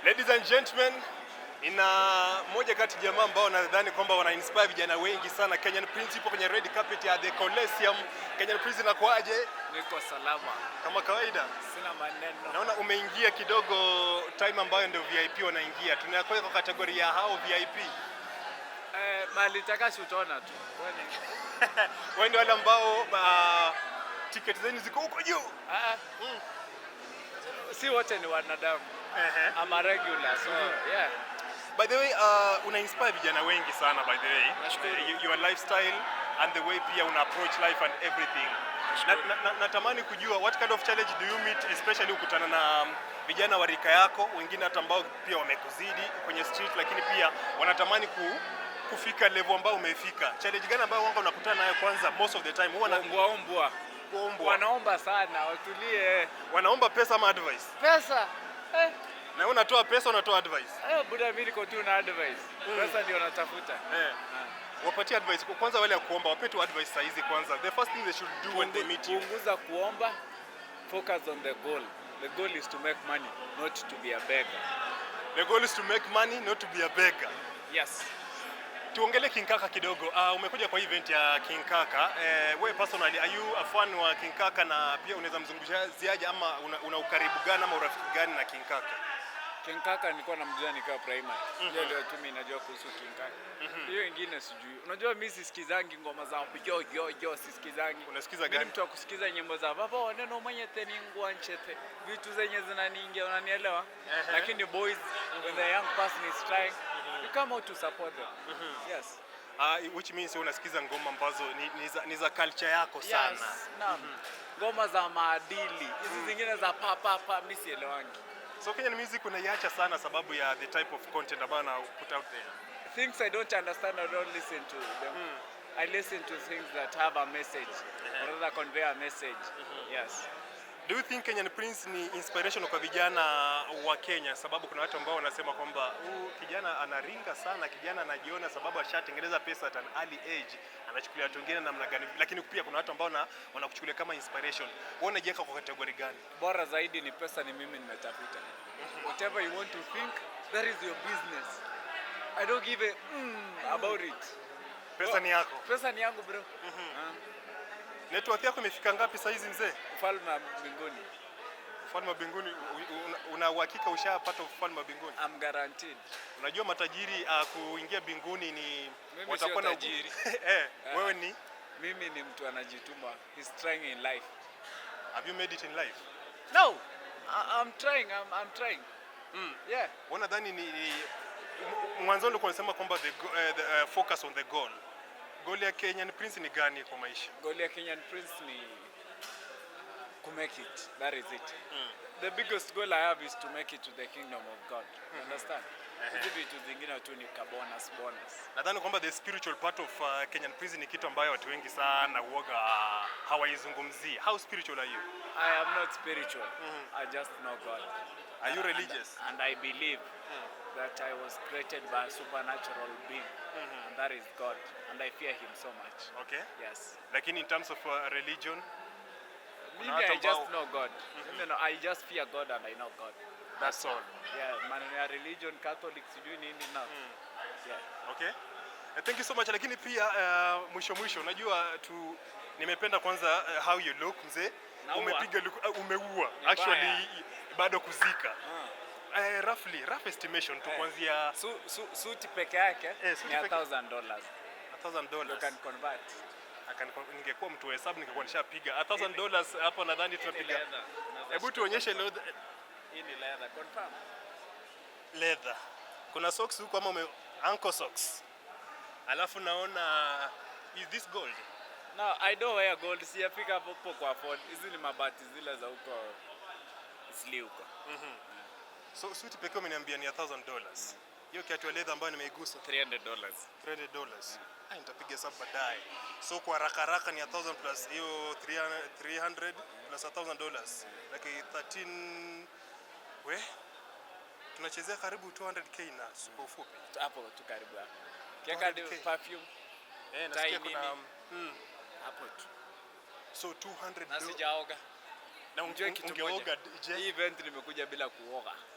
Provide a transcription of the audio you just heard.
Ladies and gentlemen, ina moja kati jamaa ambao nadhani kwamba wana inspire vijana wengi sana. Kenyan Prince ipo kwenye red carpet ya The Coliseum. Kenyan Prince inakuaje? Niko salama. Kama kawaida. Sina maneno. Naona umeingia kidogo time ambayo ndio VIP wanaingia. Tunakuwa kwa kategoria ya hao VIP. Mali takashi utaona tu. Wewe ndio wale ambao ticket zenu ziko huko juu. Si wote ni wanadamu. I'm a regular, so yeah. By the way, una inspire vijana wengi sana by the way. Your lifestyle and the way pia una approach life and everything. Natamani kujua what kind of challenge do you meet, especially ukutana na vijana wa rika yako, wengine hata ambao pia wamekuzidi kwenye street, lakini pia wanatamani kufika level ambao umefika. Challenge gani ambayo wanga unakutana nayo kwanza most of the time? Huwa kuombwa. Wanaomba sana, watulie. Wanaomba pesa ama advice? Pesa. Na unatoa pesa, unatoa advice? Buda mimi niko tu na advice. Pesa ndio natafuta. Wapatie advice. Kwanza wale ya kuomba, wape tu advice saa hizi kwanza. The first thing they should do when they meet you. Punguza kuomba, focus on the goal. The goal is to make money, not to be a beggar. The goal is to make money, not to be a beggar. Yes. Tuongele King Kaka kidogo. Umekuja kwa event ya King Kaka. Wewe personally, are you a fan wa King Kaka, na pia unaweza mzungumziaje ama una ukaribu gani ama urafiki gani na King Kaka? King Kaka nilikuwa namjua nikiwa primary. Hiyo ndio tu mimi najua kuhusu King Kaka. Hiyo nyingine sijui. Unajua mimi sisikizangi ngoma za yo sisikizangi. Unasikiza gani? Mimi mtu wa kusikiza nyimbo za baba neno mwenye teni ngwanchete. Vitu zenye zinaniingia, unanielewa? Lakini boys, when the young person is trying, you come out to support them. Yes. Which means unasikiza ngoma ambazo ni za culture yako sana. Yes. Naam. Ngoma za maadili. Hizi zingine za pa mimi sielewangi. So Kenyan music unaiacha sana sababu ya the type of content ambayo na put out there. Things I don't understand, I don't listen to them. I listen to things that have a message, or rather convey a message. Yes. Do you think Kenyan Prince ni inspiration kwa vijana wa Kenya? Sababu kuna watu ambao wanasema kwamba kijana anaringa sana, kijana anajiona sababu ashatengeneza pesa at an early age, anachukulia watu wengine namna gani? Lakini pia kuna watu ambao wanakuchukulia kama inspiration. Wewe unajiweka kwa kategori gani? Bora zaidi ni pesa, ni mimi ninatafuta. Whatever you want to think, that is your business. I don't give a about it. Pesa ni yako. Pesa ni yangu bro. Network yako imefika ngapi saa hizi mzee? Ufalme wa mbinguni. Ufalme wa mbinguni, una uhakika ushapata ufalme wa mbinguni? I'm guaranteed. Unajua matajiri kuingia mbinguni ni watakuwa na tajiri. Wewe ni? Mimi ni mtu anajituma. He's trying in life. Have you made it in life? No. I'm trying. Yeah. Unadhani ni mwanzo ndio unasema kwamba the focus on the goal. Goal ya Kenyan Prince ni gani kwa maisha? Goal ya Kenyan Prince ni to make it. That is it. The biggest goal I have is to make it to the kingdom of God. Understand? Hizi vitu zingine tu ni bonus. Nadhani kwamba the spiritual part of Kenyan Prince ni kitu ambayo watu wengi sana huoga hawaizungumzii. How spiritual are you? I am not spiritual. I just know God. Are you religious? And I believe that I was created by a supernatural being, and that is God, and I fear him so much. Okay. Yes. Lakini in terms of religion, maybe I just know God. I just fear God and I know God. That's all. Yeah, man, religion, Catholic, sijui nini now. Yeah. Okay. Thank you so much. Lakini pia mwisho unajua nimependa kwanza how you look mzee. Umepiga look, umeua. Actually bado kuzika. Rough estimation tu kuanzia suti peke yake ni $1,000. $1,000. You can convert. Ningekuwa mtu wa hesabu ningekuwa nishapiga $1,000 hapo, nadhani tunapiga. Hebu tuonyeshe leather. Hii ni leather, confirm. Leather. Kuna socks huko ama ankle socks. Alafu naona is this gold? No, I don't wear gold. Sijafika hapo kwa afford. Hizi ni mabati zile za huko Isli huko. So suit pekee umeniambia ni $1,000. Hiyo kiatu ya leather ambayo nimeigusa $300. $300. Nitapiga hesabu baadaye. So kwa haraka ni 1,000 plus hiyo 300 plus $1,000. Like 13 tunachezea karibu 200k na kwa ufupi. Hapo tu karibu hapo. Kiaka perfume. Nasikia kuna hapo tu. So 200. Na sijaoga. Na ungeoga je? Hii event nimekuja bila kuoga.